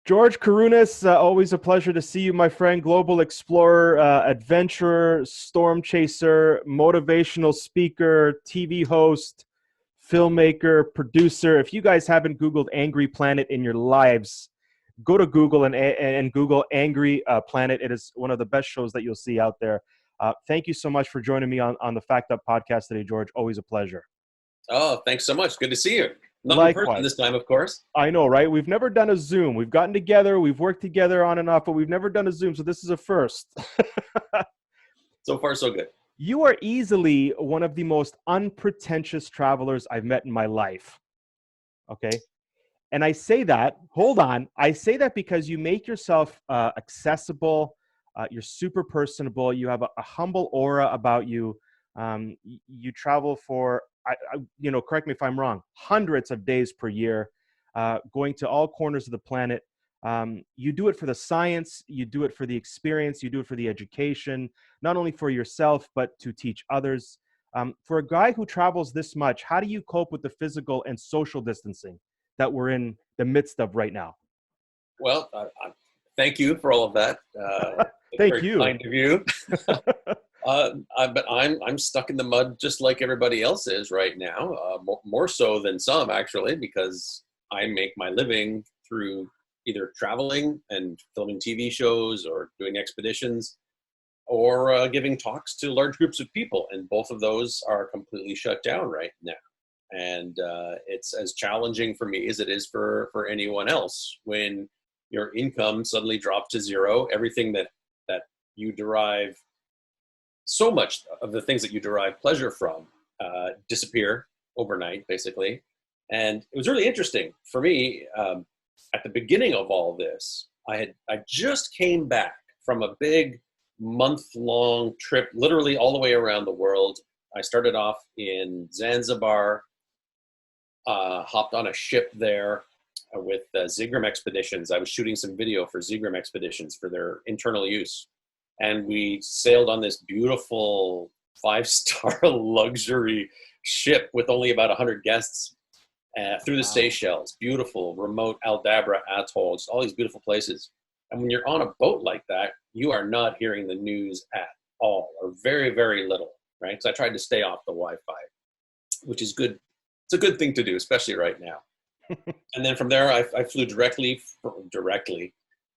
George Kourounis, always a pleasure to see you, my friend. Global explorer, adventurer, storm chaser, motivational speaker, TV host, filmmaker, producer. If you guys haven't Googled Angry Planet in your lives, go to Google and Google Angry Planet. It is one of the best shows that you'll see out there. Thank you so much for joining me on the Fact Up podcast today, George. Always a pleasure. Oh, thanks so much. Good to see you. Not in person Likewise. this time, of course. I know, right? We've never done a Zoom. We've gotten together, we've worked together on and off, but we've never done a Zoom. So this is a first. So far, so good. You are easily one of the most unpretentious travelers I've met in my life. Okay. And I say that, hold on. I say that because you make yourself accessible. You're super personable. You have a humble aura about you. You travel for, correct me if I'm wrong, hundreds of days per year, going to all corners of the planet. You do it for the science, you do it for the experience, you do it for the education, not only for yourself, but to teach others. For a guy who travels this much, how do you cope with the physical and social distancing that we're in the midst of right now? Well, thank you for all of that. Thank Very you. kind of you. But I'm stuck in the mud just like everybody else is right now, more so than some actually, because I make my living through either traveling and filming TV shows or doing expeditions or giving talks to large groups of people. And both of those are completely shut down right now. And it's as challenging for me as it is for anyone else when your income suddenly drops to zero. Everything that you derive, so much of the things that you derive pleasure from disappear overnight, basically. And it was really interesting for me. At the beginning of all this, I just came back from a big month-long trip, literally all the way around the world. I started off in Zanzibar, hopped on a ship there with Zigram Expeditions. I was shooting some video for Zigram Expeditions for their internal use. And we sailed on this beautiful 5-star luxury ship with only about 100 guests through the Seychelles, beautiful remote Aldabra Atoll, just all these beautiful places. And when you're on a boat like that, you are not hearing the news at all, or very, very little, right? So I tried to stay off the Wi-Fi, which is good. It's a good thing to do, especially right now. And then from there, I flew directly,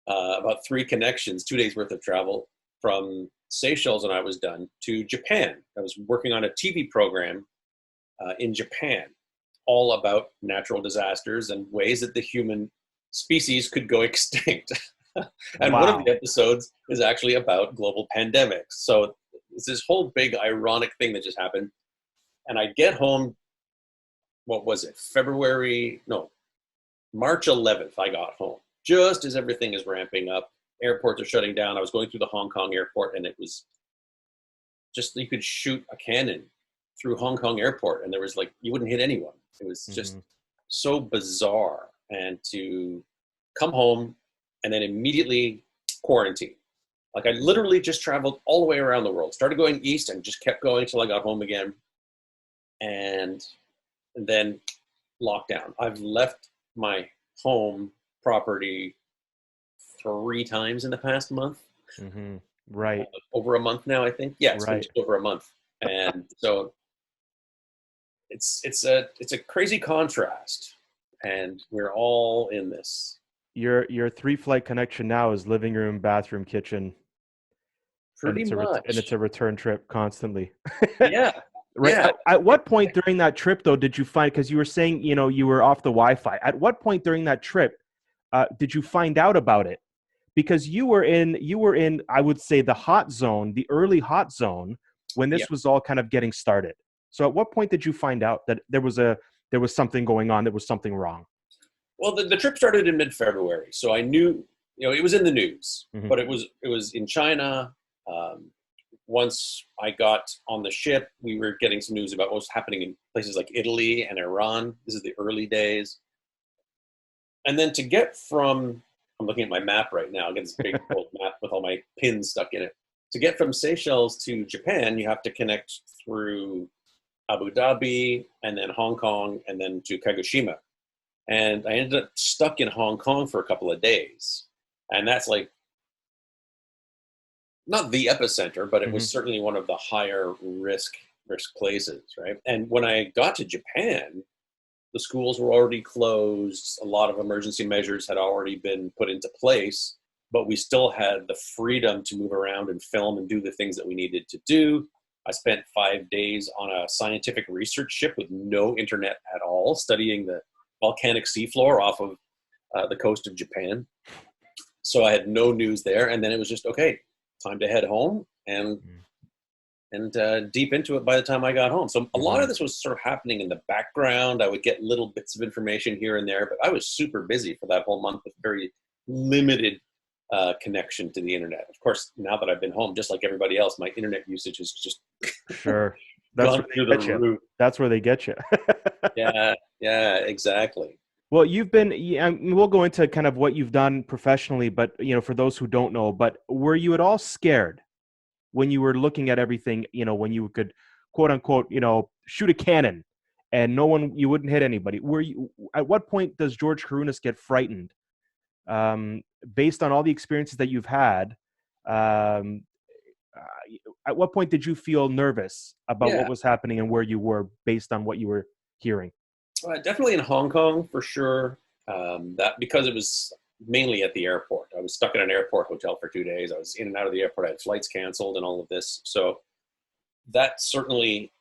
about 3 connections, 2 days worth of travel from Seychelles when I was done to Japan. I was working on a TV program in Japan, all about natural disasters and ways that the human species could go extinct. And Wow. one of the episodes is actually about global pandemics. So it's this whole big ironic thing that just happened. And I get home, what was it? March 11th, I got home, just as everything is ramping up. Airports are shutting down. I was going through the Hong Kong airport, and it was just, you could shoot a cannon through Hong Kong airport, and there was you wouldn't hit anyone. It was just so bizarre. And to come home and then immediately quarantine. I literally just traveled all the way around the world, started going east and just kept going till I got home again. And then lockdown. I've left my home property 3 times in the past month. Right. Over a month now, I think. Yeah, it's been Right. just over a month. And so it's a crazy contrast, and we're all in this. Your 3-flight connection now is living room, bathroom, kitchen. Pretty much. And it's a return trip constantly. Yeah. Right. Yeah. At what point during that trip, though, did you find, because you were saying, you were off the Wi-Fi. At what point during that trip did you find out about it? Because you were in, I would say, the hot zone, the early hot zone, when this was all kind of getting started. So at what point did you find out that there was something going on, there was something wrong? Well, the trip started in mid-February, so I knew, it was in the news, but it was in China. Once I got on the ship, we were getting some news about what was happening in places like Italy and Iran. This is the early days. And then to get from, I'm looking at my map right now, I get this big old map with all my pins stuck in it. To get from Seychelles to Japan, you have to connect through Abu Dhabi and then Hong Kong and then to Kagoshima. and I ended up stuck in Hong Kong for a couple of days. And that's like not the epicenter, but it Hmm. was certainly one of the higher risk places, right? And when I got to Japan, the schools were already closed. A lot of emergency measures had already been put into place, but we still had the freedom to move around and film and do the things that we needed to do. I spent 5 days on a scientific research ship with no internet at all, studying the volcanic seafloor off of the coast of Japan. So I had no news there, and then it was just okay, time to head home and deep into it by the time I got home. So a lot Hmm. of this was sort of happening in the background. I would get little bits of information here and there, but I was super busy for that whole month with very limited connection to the internet. Of course, now that I've been home, just like everybody else, my internet usage has just Sure. That's gone where through they the get you. roof. That's where they get you. Yeah, yeah, exactly. Well, you've been, yeah, we'll go into kind of what you've done professionally, but for those who don't know, but were you at all scared when you were looking at everything, when you could quote unquote, shoot a cannon and you wouldn't hit anybody? At what point does George Kourounis get frightened? Um, Based on all the experiences that you've had, um, at what point did you feel nervous about what Yeah, was happening and where you were based on what you were hearing? definitely in Hong Kong for sure. That because it was mainly at the airport. I was stuck in an airport hotel for 2 days. I was in and out of the airport. I had flights canceled and all of this. So that certainly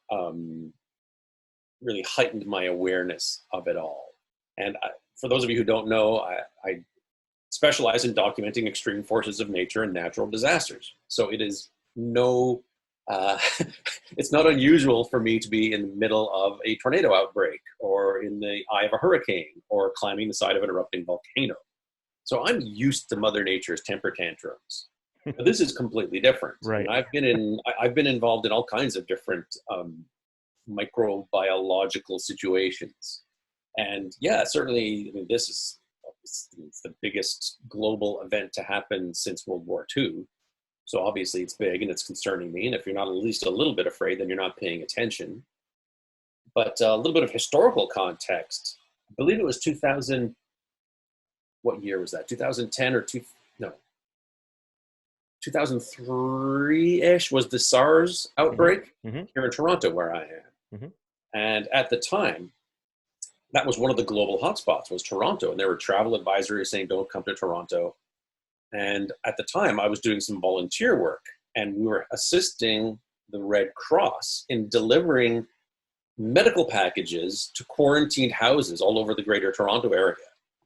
really heightened my awareness of it all. And for those of you who don't know, I specialize in documenting extreme forces of nature and natural disasters. So it is no, it's not unusual for me to be in the middle of a tornado outbreak or in the eye of a hurricane or climbing the side of an erupting volcano. So I'm used to Mother Nature's temper tantrums. But this is completely different. And Right. I've been involved in all kinds of different microbiological situations. And yeah, certainly, I mean, this is it's the biggest global event to happen since World War II. So obviously it's big and it's concerning me. And if you're not at least a little bit afraid, then you're not paying attention. But a little bit of historical context. I believe it was 2000. What year was that? 2010 or two? No, 2003-ish was the SARS Hmm. outbreak Hmm. here in Toronto, where I am. Hmm. And at the time, that was one of the global hotspots was Toronto, and there were travel advisories saying don't come to Toronto. And at the time, I was doing some volunteer work, and we were assisting the Red Cross in delivering medical packages to quarantined houses all over the Greater Toronto area.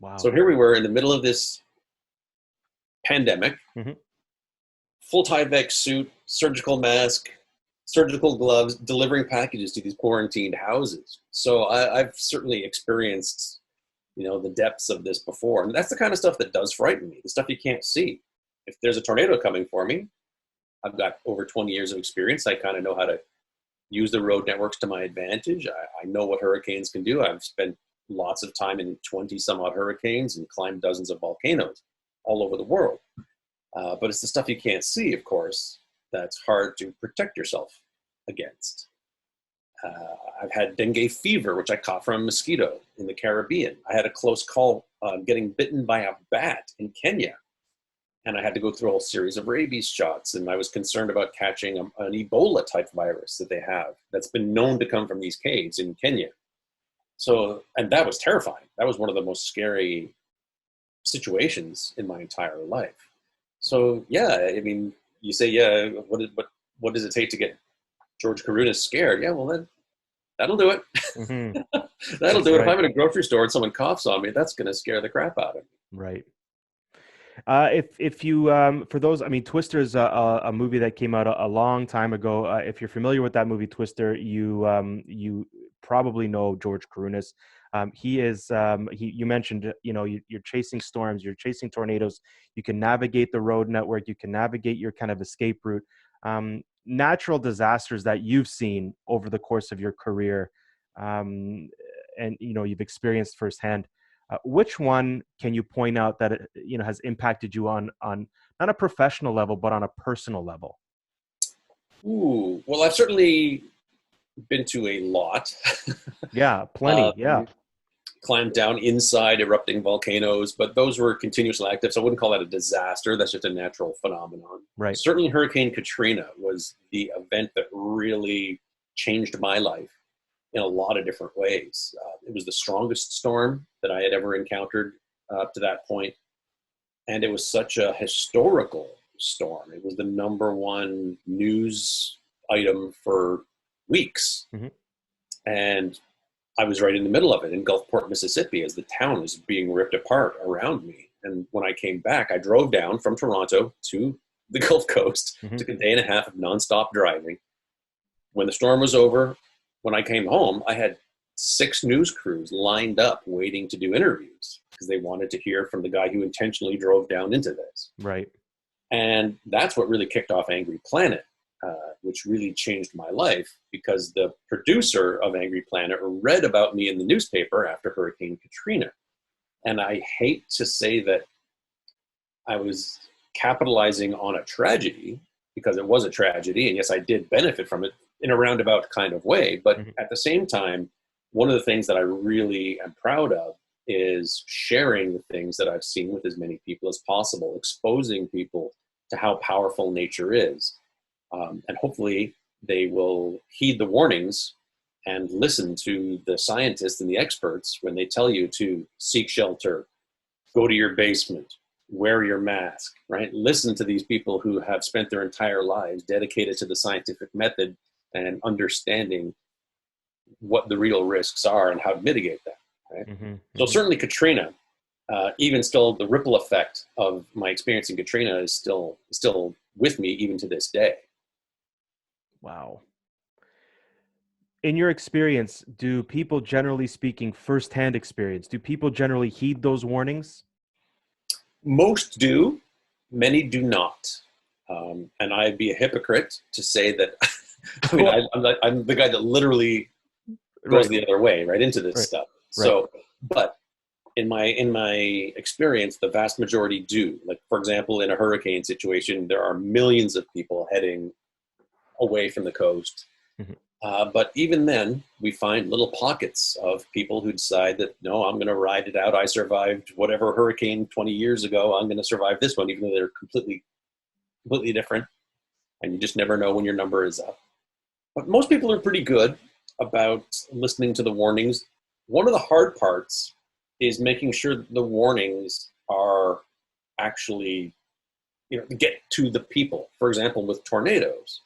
Wow. So here we were in the middle of this pandemic, Hmm. full Tyvek suit, surgical mask, surgical gloves, delivering packages to these quarantined houses. So I've certainly experienced, the depths of this before, and that's the kind of stuff that does frighten me. The stuff you can't see. If there's a tornado coming for me, I've got over 20 years of experience. I kind of know how to use the road networks to my advantage. I know what hurricanes can do. I've spent lots of time in 20 some odd hurricanes and climbed dozens of volcanoes all over the world. But it's the stuff you can't see, of course, that's hard to protect yourself against. I've had dengue fever, which I caught from a mosquito in the Caribbean. I had a close call getting bitten by a bat in Kenya, and I had to go through a whole series of rabies shots. And I was concerned about catching an Ebola type virus that they have that's been known to come from these caves in Kenya. So, and that was terrifying. That was one of the most scary situations in my entire life. So, yeah, I mean, you say, yeah, what does it take to get George Kourounis scared? Yeah, well, that'll do it. Hmm. That'll That's do it. If right. I'm in a grocery store and someone coughs on me, that's going to scare the crap out of me. Right. If you for those, I mean, Twister is a movie that came out a long time ago. If you're familiar with that movie, Twister, you probably know George Kourounis. He is you mentioned you're chasing storms, you're chasing tornadoes. You can navigate the road network, you can navigate your kind of escape route. Natural disasters that you've seen over the course of your career, um, and you've experienced firsthand. Which one can you point out that has impacted you on not a professional level but on a personal level? Ooh, well, I've certainly been to a lot. Yeah, plenty. um, Yeah. clamped down inside erupting volcanoes, but those were continuously active. So I wouldn't call that a disaster. That's just a natural phenomenon. Right. Certainly Hurricane Katrina was the event that really changed my life in a lot of different ways. It was the strongest storm that I had ever encountered up to that point. And it was such a historical storm. It was the number one news item for weeks. Mm-hmm. And I was right in the middle of it in Gulfport, Mississippi, as the town was being ripped apart around me. And when I came back, I drove down from Toronto to the Gulf Coast. Mm-hmm. Took a day and a half of nonstop driving. When the storm was over, when I came home, I had 6 news crews lined up waiting to do interviews because they wanted to hear from the guy who intentionally drove down into this. Right. And that's what really kicked off Angry Planet, which really changed my life, because the producer of Angry Planet read about me in the newspaper after Hurricane Katrina. And I hate to say that I was capitalizing on a tragedy, because it was a tragedy. And yes, I did benefit from it in a roundabout kind of way. But Mm-hmm. at the same time, one of the things that I really am proud of is sharing the things that I've seen with as many people as possible, exposing people to how powerful nature is. And hopefully they will heed the warnings and listen to the scientists and the experts when they tell you to seek shelter, go to your basement, wear your mask, right? Listen to these people who have spent their entire lives dedicated to the scientific method and understanding what the real risks are and how to mitigate them. Right? Mm-hmm. So certainly Katrina, even still, the ripple effect of my experience in Katrina is still with me even to this day. Wow. In your experience, do people, generally speaking, firsthand experience, do people generally heed those warnings? Most do, many do not. And I'd be a hypocrite to say that. I mean, I'm the guy that literally goes the other way, right into this stuff. So, but in my experience, the vast majority do. Like, for example, in a hurricane situation, there are millions of people heading away from the coast. Mm-hmm. But even then, we find little pockets of people who decide that, no, I'm going to ride it out. I survived whatever hurricane 20 years ago. I'm going to survive this one, even though they're completely different. And you just never know when your number is up. But most people are pretty good about listening to the warnings. One of the hard parts is making sure that the warnings are actually, get to the people. For example, with tornadoes,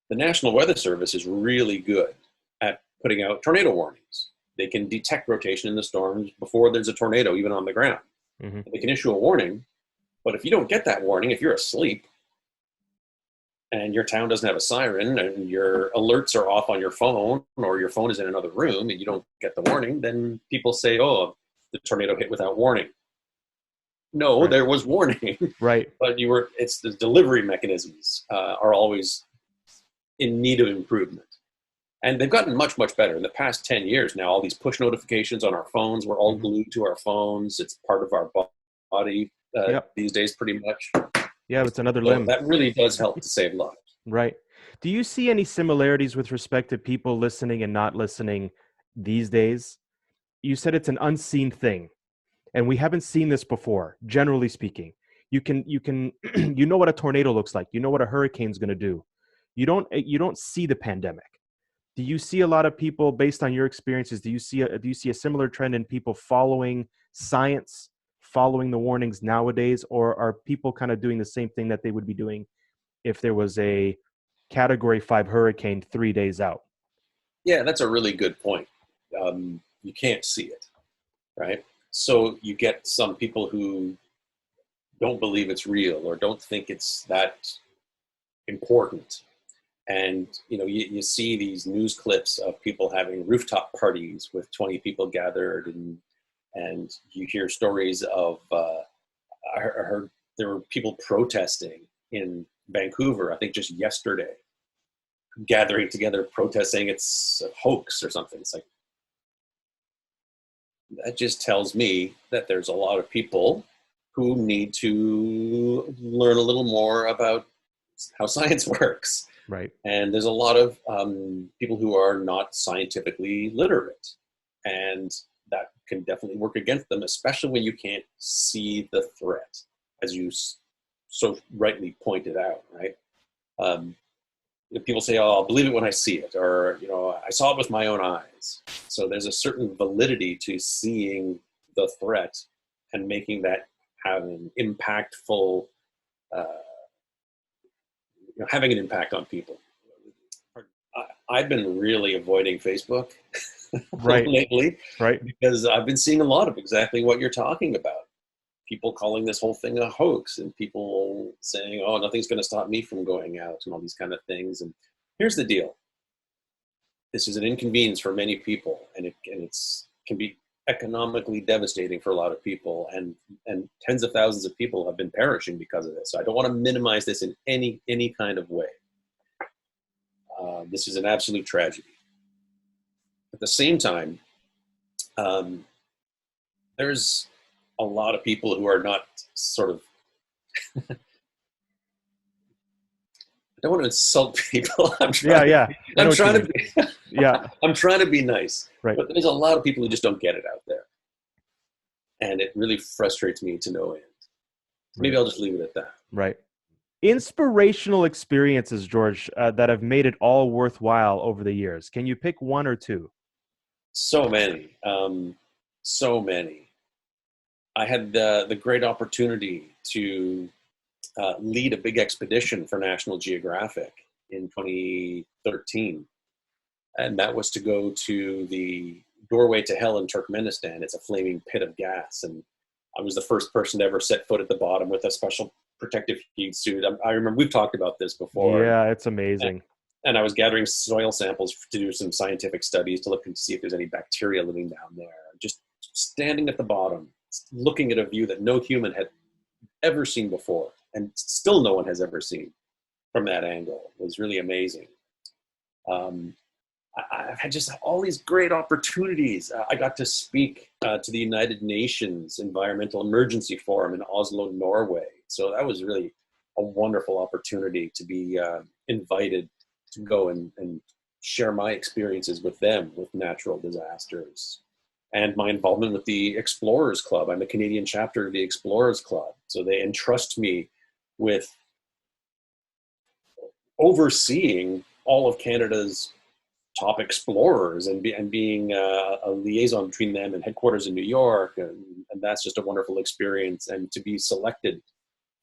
the National Weather Service is really good at putting out tornado warnings. They can detect rotation in the storms before there's a tornado, even on the ground. Mm-hmm. They can issue a warning, but if you don't get that warning, if you're asleep and your town doesn't have a siren and your alerts are off on your phone, or your phone is in another room and you don't get the warning, then people say, oh, the tornado hit without warning. No, Right. There was warning. Right. But it's the delivery mechanisms are always in need of improvement. And they've gotten much, much better. In the past 10 years now, all these push notifications on our phones, we're all Mm-hmm. glued to our phones. It's part of our body Yep. these days, pretty much. Yeah, it's another So limb. that really does help to save lives. Right. Do you see any similarities with respect to people listening and not listening these days? You said it's an unseen thing, and we haven't seen this before, generally speaking. You can you know what a tornado looks like. You know what a hurricane's going to do. You don't see the pandemic. Do you see a lot of people, based on your experiences, do you see a similar trend in people following science, following the warnings nowadays, or are people kind of doing the same thing that they would be doing if there was a Category 5 hurricane 3 days out? Yeah, that's a really good point. You can't see it, right? So you get some people who don't believe it's real or don't think it's that important. And you see these news clips of people having rooftop parties with 20 people gathered, and you hear stories of I heard there were people protesting in Vancouver, I think just yesterday, gathering together protesting it's a hoax or something. It's like, that just tells me that there's a lot of people who need to learn a little more about how science works. Right. And there's a lot of people who are not scientifically literate. And that can definitely work against them, especially when you can't see the threat, as you so rightly pointed out, right? Um, People say, "Oh, I'll believe it when I see it," or "I saw it with my own eyes." So there's a certain validity to seeing the threat and making that have an impactful, uh, having an impact on people. I've been really avoiding Facebook Right. lately Right. because I've been seeing a lot of exactly what you're talking about. People calling this whole thing a hoax, and people saying, "Oh, nothing's going to stop me from going out," and all these kind of things. And here's the deal: this is an inconvenience for many people, and it's can be economically devastating for a lot of people, and tens of thousands of people have been perishing because of this. So I don't want to minimize this in any kind of way. This is an absolute tragedy. At the same time, um, there's a lot of people who are not sort of, I don't want to insult people. Yeah. Yeah. I know I'm what you trying to mean. be, Yeah. I'm trying to be nice, Right. but there's a lot of people who just don't get it out there. And it really frustrates me to no end. Maybe Right. I'll just leave it at that. Right. Inspirational experiences, George, that have made it all worthwhile over the years. Can you pick one or two? So many, so many. I had the great opportunity to lead a big expedition for National Geographic in 2013. And that was to go to the doorway to hell in Turkmenistan. It's a flaming pit of gas. And I was the first person to ever set foot at the bottom with a special protective heat suit. I remember we've talked about this before. Yeah, it's And, amazing. and I was gathering soil samples to do some scientific studies to look and see if there's any bacteria living down there. Just standing at the bottom, looking at a view that no human had ever seen before, and still no one has ever seen from that angle, was really amazing. Um, I've had just all these great opportunities. I got to speak to the United Nations Environmental Emergency Forum in Oslo, Norway. So that was really a wonderful opportunity to be invited to go and share my experiences with them with natural disasters. And my involvement with the Explorers Club. I'm a Canadian chapter of the Explorers Club. So they entrust me with overseeing all of Canada's top explorers and being a liaison between them and headquarters in New York. And that's just a wonderful experience. And to be selected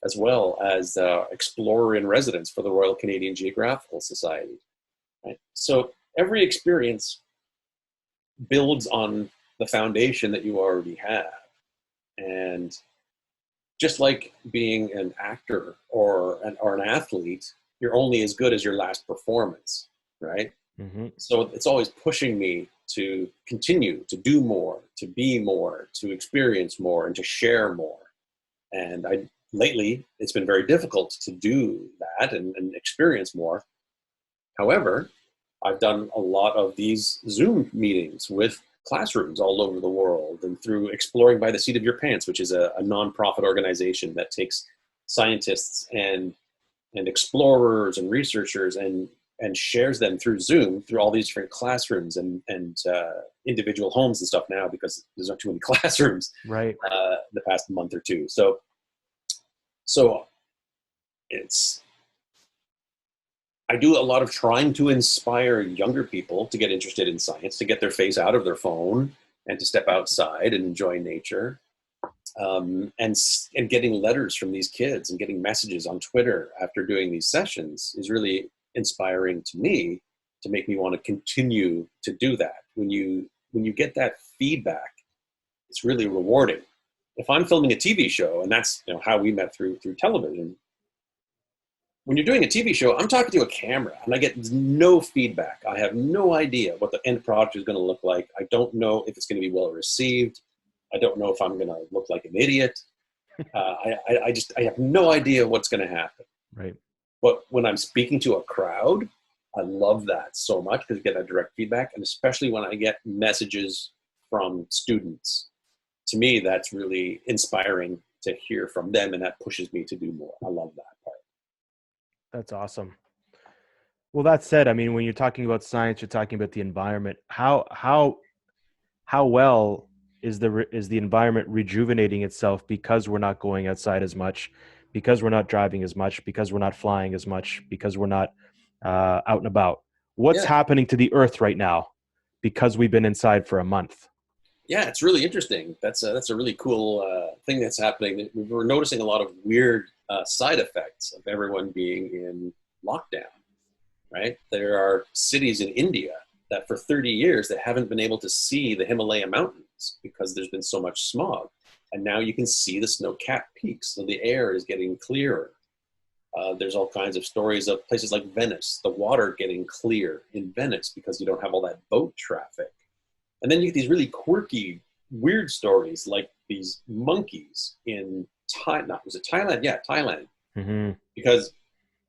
as well as explorer in residence for the Royal Canadian Geographical Society. Right? So every experience builds on the foundation that you already have. And just like being an actor or an athlete, you're only as good as your last performance, right? Mm-hmm. So it's always pushing me to continue to do more, to be more, to experience more, and to share more. And lately, it's been very difficult to do that and experience more. However, I've done a lot of these Zoom meetings with classrooms all over the world, and through Exploring by the Seat of Your Pants, which is a nonprofit organization that takes scientists and explorers and researchers and shares them through Zoom through all these different classrooms and individual homes and stuff now, because there's not too many classrooms Right. the past month or two. So I do a lot of trying to inspire younger people to get interested in science, to get their face out of their phone and to step outside and enjoy nature. And getting letters from these kids and getting messages on Twitter after doing these sessions is really inspiring to me, to make me want to continue to do that. When you get that feedback, it's really rewarding. If I'm filming a TV show, and that's how we met through television, when you're doing a TV show, I'm talking to a camera and I get no feedback. I have no idea what the end product is going to look like. I don't know if it's going to be well received. I don't know if I'm going to look like an idiot. I have no idea what's going to happen. Right. But when I'm speaking to a crowd, I love that so much because I get that direct feedback, and especially when I get messages from students. To me, that's really inspiring to hear from them, and that pushes me to do more. I love that part. That's awesome. Well, that said, I mean, when you're talking about science, you're talking about the environment. How well is the environment rejuvenating itself because we're not going outside as much, because we're not driving as much, because we're not flying as much, because we're not out and about? What's Yeah. happening to the earth right now because we've been inside for a month? Yeah, it's really interesting. That's a really cool thing that's happening. We're noticing a lot of weird side effects of everyone being in lockdown. Right? There are cities in India that for 30 years that haven't been able to see the Himalaya mountains because there's been so much smog. And now you can see the snow-capped peaks, so the air is getting clearer. There's all kinds of stories of places like Venice, the water getting clear in Venice because you don't have all that boat traffic. And then you get these really quirky, weird stories like these monkeys in Thailand. Was it Thailand? Yeah, Thailand. Mm-hmm. Because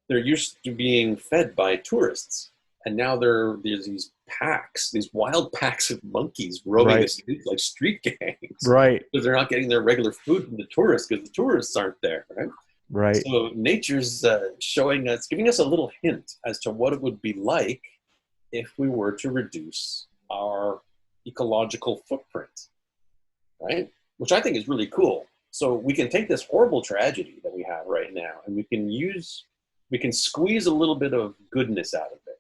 they're used to being fed by tourists. And now there's these packs, these wild packs of monkeys roaming the streets like street gangs. Right. Because they're not getting their regular food from the tourists because the tourists aren't there, right? Right. So nature's showing us, giving us a little hint as to what it would be like if we were to reduce our ecological footprint, right? Which I think is really cool. So we can take this horrible tragedy that we have right now and we can squeeze a little bit of goodness out of it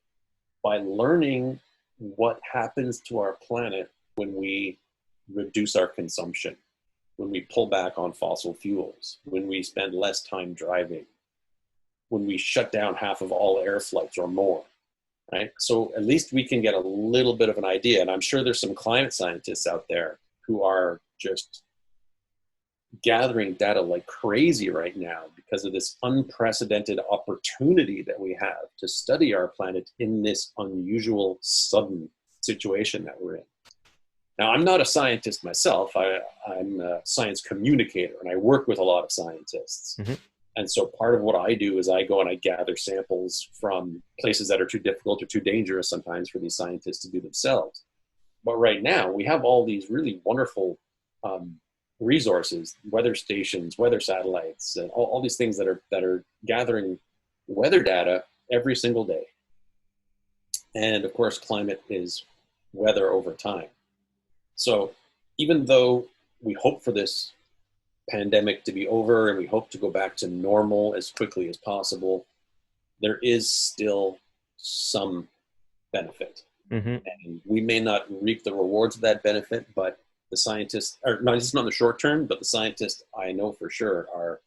by learning what happens to our planet when we reduce our consumption, when we pull back on fossil fuels, when we spend less time driving, when we shut down half of all air flights or more, right? So at least we can get a little bit of an idea. And I'm sure there's some climate scientists out there who are just gathering data like crazy right now because of this unprecedented opportunity that we have to study our planet in this unusual, sudden situation that we're in. Now, I'm not a scientist myself. I'm a science communicator, and I work with a lot of scientists. Mm-hmm. And so part of what I do is I go and I gather samples from places that are too difficult or too dangerous sometimes for these scientists to do themselves. But right now, we have all these really wonderful resources, weather stations, weather satellites, and all these things that are gathering weather data every single day. And of course, climate is weather over time. So even though we hope for this pandemic to be over and we hope to go back to normal as quickly as possible, there is still some benefit. Mm-hmm. And we may not reap the rewards of that benefit, but the scientists, or not just not in the short term, but the scientists I know for sure are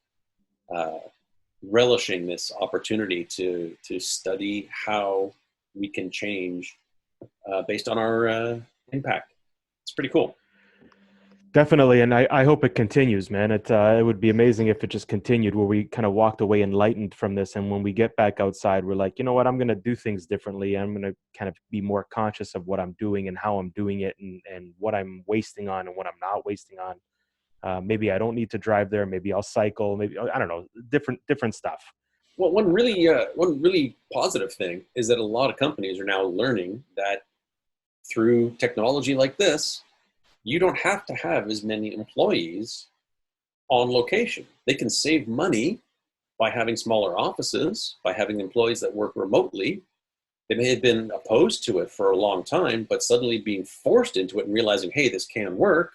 relishing this opportunity to study how we can change based on our impact. It's pretty cool. Definitely, and I hope it continues, man. It would be amazing if it just continued, where we kind of walked away enlightened from this, and when we get back outside, we're like, you know what, I'm going to do things differently. I'm going to kind of be more conscious of what I'm doing and how I'm doing it, and what I'm wasting on and what I'm not wasting on. Maybe I don't need to drive there. Maybe I'll cycle. Maybe I don't know, different stuff. Well, one really positive thing is that a lot of companies are now learning that through technology like this, you don't have to have as many employees on location. They can save money by having smaller offices, by having employees that work remotely. They may have been opposed to it for a long time, but suddenly being forced into it and realizing, hey, this can work.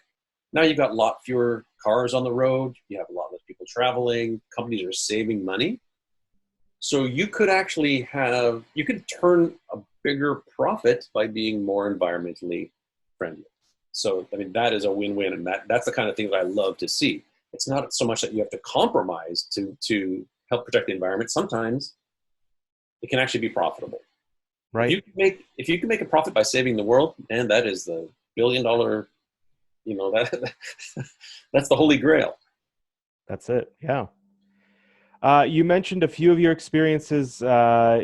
Now you've got a lot fewer cars on the road. You have a lot less people traveling. Companies are saving money. So you could actually you could turn a bigger profit by being more environmentally friendly. So, I mean, that is a win-win, and that's the kind of thing that I love to see. It's not so much that you have to compromise to help protect the environment. Sometimes it can actually be profitable. Right. If you can make a profit by saving the world, and that is the $1 billion, that's the holy grail. That's it. Yeah. You mentioned a few of your experiences. I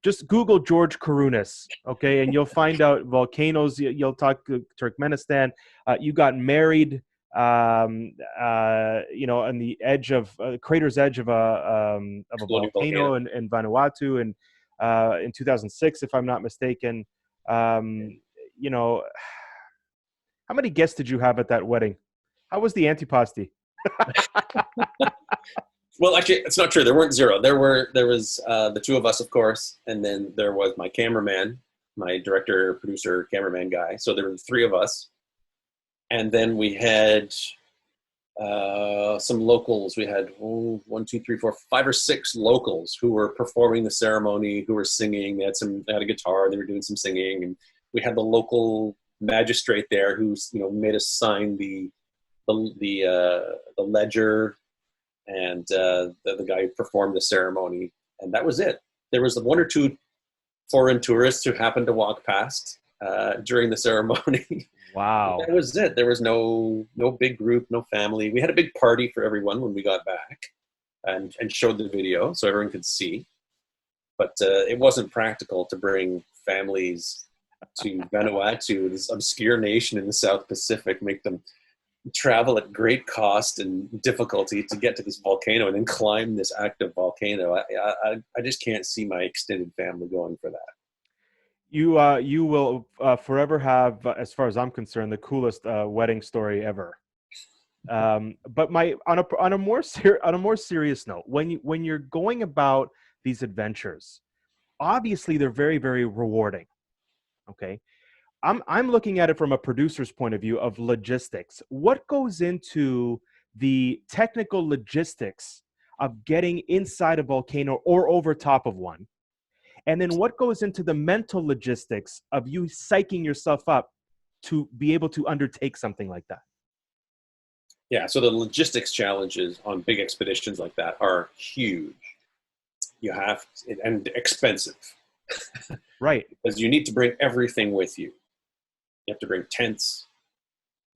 just Google George Kourounis, okay, and you'll find out volcanoes. You'll talk Turkmenistan. You got married, on the edge of crater's edge of a volcano in Vanuatu, and in 2006, if I'm not mistaken. How many guests did you have at that wedding? How was the antipasti? Well, actually, it's not true. There weren't zero. There was the two of us, of course, and then there was my cameraman, my director, producer, cameraman guy. So there were three of us. And then we had some locals. We had one, two, three, four, five or six locals who were performing the ceremony, who were singing. They had a guitar. They were doing some singing, and we had the local magistrate there who made us sign the ledger, and the guy who performed the ceremony, and that was it. There was one or two foreign tourists who happened to walk past during the ceremony. Wow. That was it. There was no big group, no family. We had a big party for everyone when we got back, and showed the video so everyone could see. But it wasn't practical to bring families to Vanuatu, this obscure nation in the South Pacific, make them travel at great cost and difficulty to get to this volcano and then climb this active volcano. I just can't see my extended family going for that. You will forever have, as far as I'm concerned, the coolest wedding story ever. But on a more serious note, when you're going about these adventures, obviously they're very, very rewarding. Okay, I'm looking at it from a producer's point of view of logistics. What goes into the technical logistics of getting inside a volcano or over top of one? And then what goes into the mental logistics of you psyching yourself up to be able to undertake something like that? Yeah, so the logistics challenges on big expeditions like that are huge. And expensive. Right. Because you need to bring everything with you. You have to bring tents,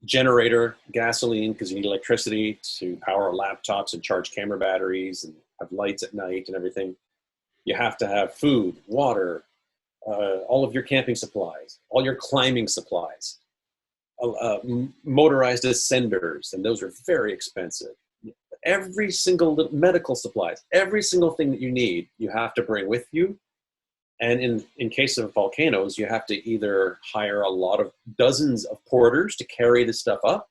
generator, gasoline, because you need electricity to power laptops and charge camera batteries and have lights at night and everything. You have to have food, water, all of your camping supplies, all your climbing supplies, motorized ascenders, and those are very expensive. Every single medical supplies, every single thing that you need, you have to bring with you. And in case of volcanoes, you have to either hire dozens of porters to carry this stuff up,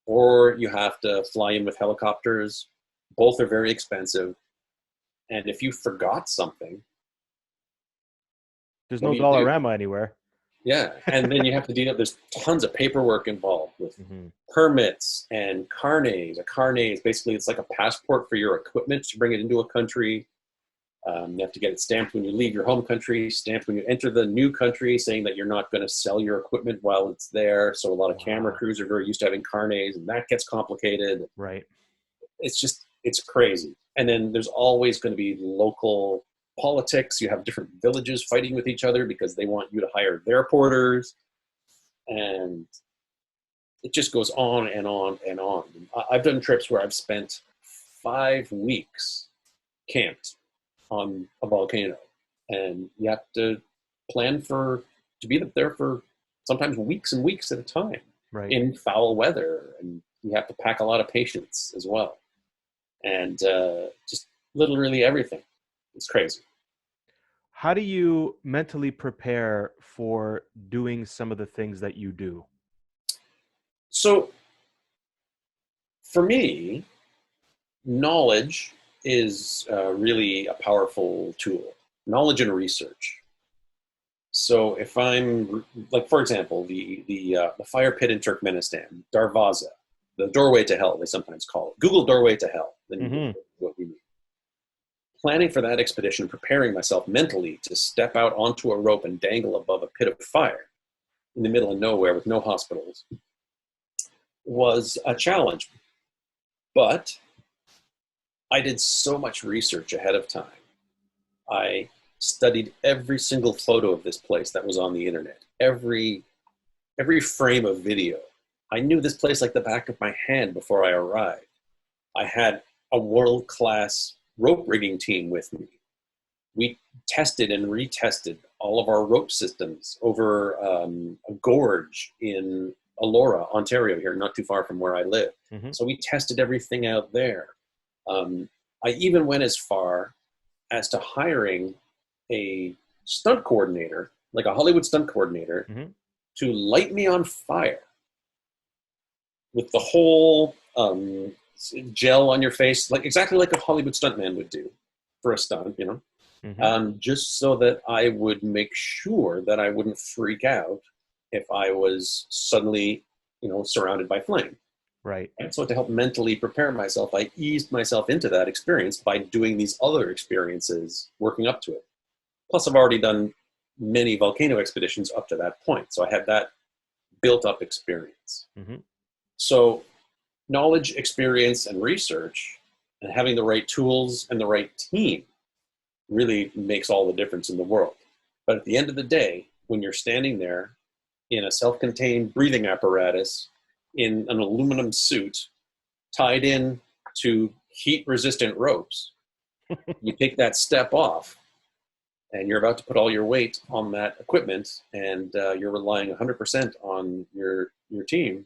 or you have to fly in with helicopters. Both are very expensive. And if you forgot something, there's no Dollarama anywhere. Yeah, and then you have to deal. There's tons of paperwork involved with permits and carnets. A carnet is basically, it's like a passport for your equipment to bring it into a country. You have to get it stamped when you leave your home country, stamped when you enter the new country, saying that you're not going to sell your equipment while it's there. So a lot of camera crews are very used to having carnets, and that gets complicated. Right. It's crazy. And then there's always going to be local politics. You have different villages fighting with each other because they want you to hire their porters. And it just goes on and on and on. I've done trips where I've spent 5 weeks camped on a volcano, and you have to plan to be there for sometimes weeks and weeks at a time, right, in foul weather, and you have to pack a lot of patience as well, and just literally everything. It's crazy. How do you mentally prepare for doing some of the things that you do? So for me, knowledge is really a powerful tool. Knowledge and research. So if I'm, like, for example, the fire pit in Turkmenistan, Darvaza, the doorway to hell, they sometimes call it. Google doorway to hell. Then what we need. Planning for that expedition, preparing myself mentally to step out onto a rope and dangle above a pit of fire in the middle of nowhere with no hospitals was a challenge. But I did so much research ahead of time. I studied every single photo of this place that was on the internet, every frame of video. I knew this place like the back of my hand before I arrived. I had a world-class rope rigging team with me. We tested and retested all of our rope systems over a gorge in Elora, Ontario, here, not too far from where I live. So we tested everything out there. I even went as far as to hiring a stunt coordinator, like a Hollywood stunt coordinator, to light me on fire with the whole gel on your face, like exactly like a Hollywood stuntman would do for a stunt, you know. Hmm. just so that I would make sure that I wouldn't freak out if I was suddenly, surrounded by flame. Right. And so to help mentally prepare myself, I eased myself into that experience by doing these other experiences working up to it. Plus, I've already done many volcano expeditions up to that point. So I had that built up experience. Hmm. So knowledge, experience, and research, and having the right tools and the right team really makes all the difference in the world. But at the end of the day, when you're standing there in a self contained breathing apparatus, in an aluminum suit, tied in to heat resistant ropes, you take that step off and you're about to put all your weight on that equipment and you're relying 100% on your team.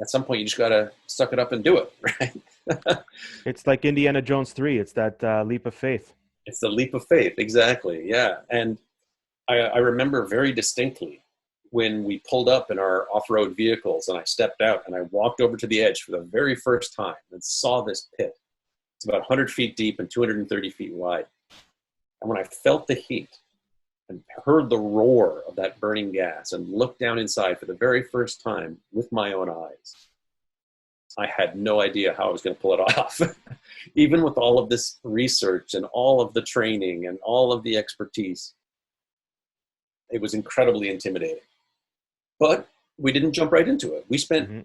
At some point, you just got to suck it up and do it, right? It's like Indiana Jones 3. It's that leap of faith. It's the leap of faith, exactly. Yeah. And I remember very distinctly when we pulled up in our off-road vehicles and I stepped out and I walked over to the edge for the very first time and saw this pit. It's about 100 feet deep and 230 feet wide. And when I felt the heat and heard the roar of that burning gas and looked down inside for the very first time with my own eyes, I had no idea how I was going to pull it off. Even with all of this research and all of the training and all of the expertise, it was incredibly intimidating. But we didn't jump right into it. We spent Hmm.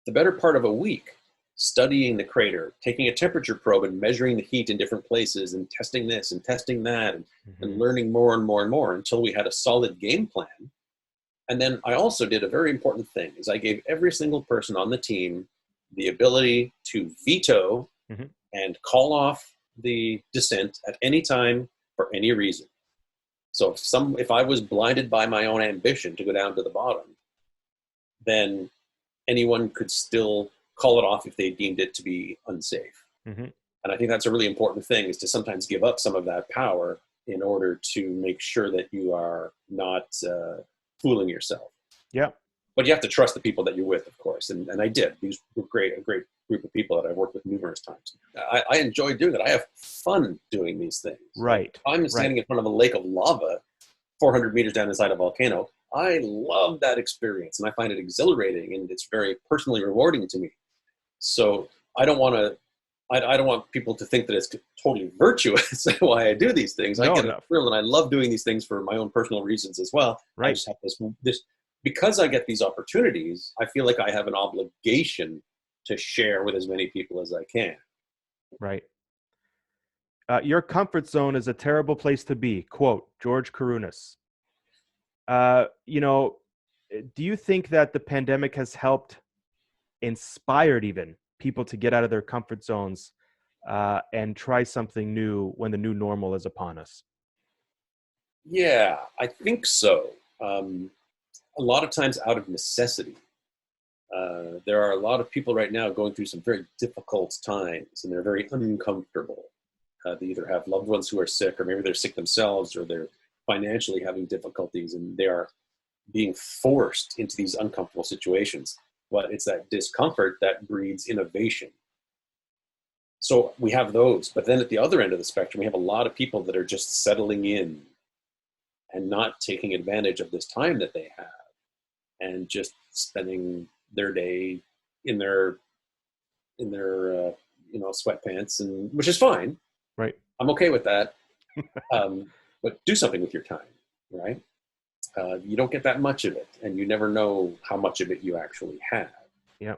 the better part of a week studying the crater, taking a temperature probe and measuring the heat in different places and testing this and testing that and Hmm. learning more and more and more until we had a solid game plan. And then I also did a very important thing is I gave every single person on the team the ability to veto Hmm. and call off the descent at any time for any reason. So if I was blinded by my own ambition to go down to the bottom, then anyone could still call it off if they deemed it to be unsafe. Hmm. And I think that's a really important thing is to sometimes give up some of that power in order to make sure that you are not fooling yourself. Yeah. But you have to trust the people that you're with, of course. And I did. These were a great group of people that I've worked with numerous times. I enjoy doing it. I have fun doing these things. Like Right. if I'm Right. standing in front of a lake of lava 400 meters down inside a volcano, I love that experience and I find it exhilarating and it's very personally rewarding to me. So I don't want to. I don't want people to think that it's totally virtuous why I do these things. I No, get a no. thrill, and I love doing these things for my own personal reasons as well. I Right. just have this because I get these opportunities. I feel like I have an obligation to share with as many people as I can. Right. Your comfort zone is a terrible place to be. Quote, George Kourounis. Uh, you know, do you think that the pandemic has helped, inspired even people to get out of their comfort zones and try something new when the new normal is upon us? Yeah, I think so. A lot of times out of necessity. There are a lot of people right now going through some very difficult times and they're very uncomfortable. They either have loved ones who are sick or maybe they're sick themselves or they're financially having difficulties and they are being forced into these uncomfortable situations. But it's that discomfort that breeds innovation. So we have those. But then at the other end of the spectrum, we have a lot of people that are just settling in and not taking advantage of this time that they have and just spending their day in their sweatpants, and which is fine. Right. I'm okay with that. But do something with your time, right? You don't get that much of it, and you never know how much of it you actually have. Yeah.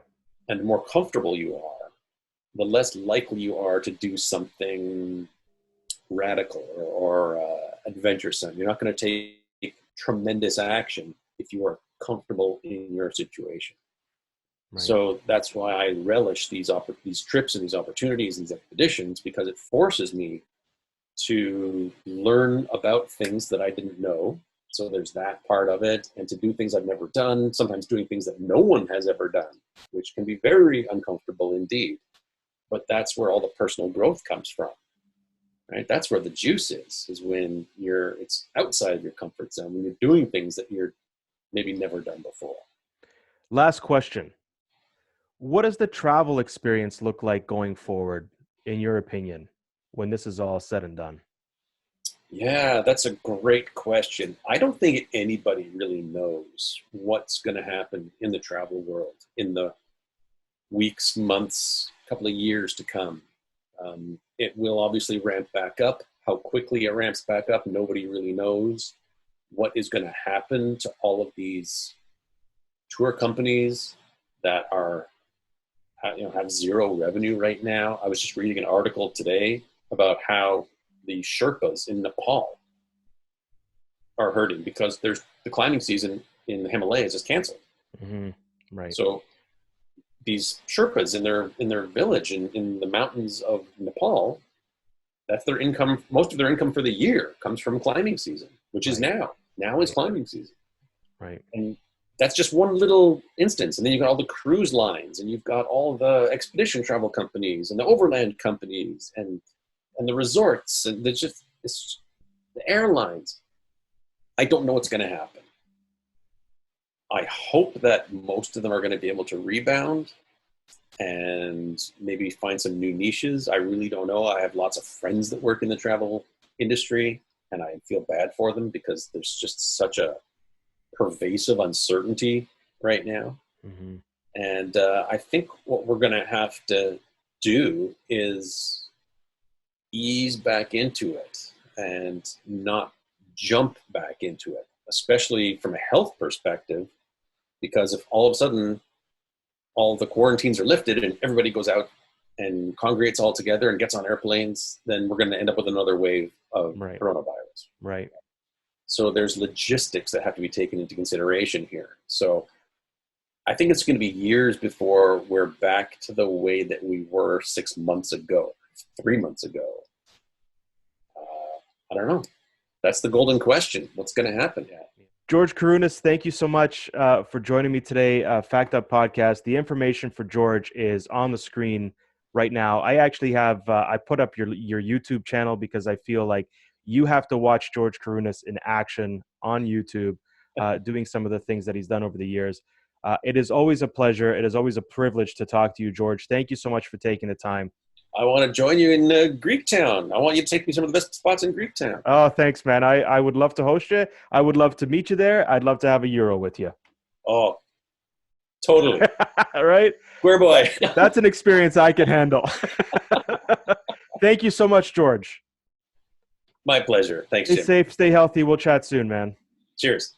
And the more comfortable you are, the less likely you are to do something radical or adventuresome. You're not going to take tremendous action if you are comfortable in your situation. Right. So that's why I relish these trips and these opportunities and these expeditions because it forces me to learn about things that I didn't know. So there's that part of it, and to do things I've never done, sometimes doing things that no one has ever done, which can be very uncomfortable indeed. But that's where all the personal growth comes from, right? That's where the juice is when it's outside of your comfort zone, when you're doing things that you're maybe never done before. Last question. What does the travel experience look like going forward, in your opinion? when this is all said and done? Yeah, that's a great question. I don't think anybody really knows what's going to happen in the travel world in the weeks, months, couple of years to come. It will obviously ramp back up. How quickly it ramps back up, nobody really knows. What is going to happen to all of these tour companies that are, have zero revenue right now? I was just reading an article today about how the Sherpas in Nepal are hurting because there's the climbing season in the Himalayas is canceled. Mm-hmm. Right. So these Sherpas in their village in the mountains of Nepal, that's their income. Most of their income for the year comes from climbing season, which is now. Now is climbing season. Right. And that's just one little instance. And then you've got all the cruise lines, and you've got all the expedition travel companies and the overland companies and the resorts, and there's just the airlines. I don't know what's going to happen. I hope that most of them are going to be able to rebound and maybe find some new niches. I really don't know. I have lots of friends that work in the travel industry, and I feel bad for them because there's just such a pervasive uncertainty right now. Mm-hmm. And I think what we're going to have to do is ease back into it and not jump back into it, especially from a health perspective, because if all of a sudden all the quarantines are lifted and everybody goes out and congregates all together and gets on airplanes, then we're going to end up with another wave of coronavirus. Right. So there's logistics that have to be taken into consideration here. So I think it's going to be years before we're back to the way that we were 6 months ago, 3 months ago. I don't know. That's the golden question. What's going to happen? George Kourounis, thank you so much for joining me today. Fact Up Podcast. The information for George is on the screen right now. I actually have I put up your YouTube channel because I feel like you have to watch George Kourounis in action on YouTube, doing some of the things that he's done over the years. It is always a pleasure. It is always a privilege to talk to you, George. Thank you so much for taking the time. I want to join you in Greektown. I want you to take me some of the best spots in Greektown. Oh, thanks, man. I would love to host you. I would love to meet you there. I'd love to have a Euro with you. Oh, totally. Right? Square boy. That's an experience I can handle. Thank you so much, George. My pleasure. Thanks, Jim. Stay safe, stay healthy. We'll chat soon, man. Cheers.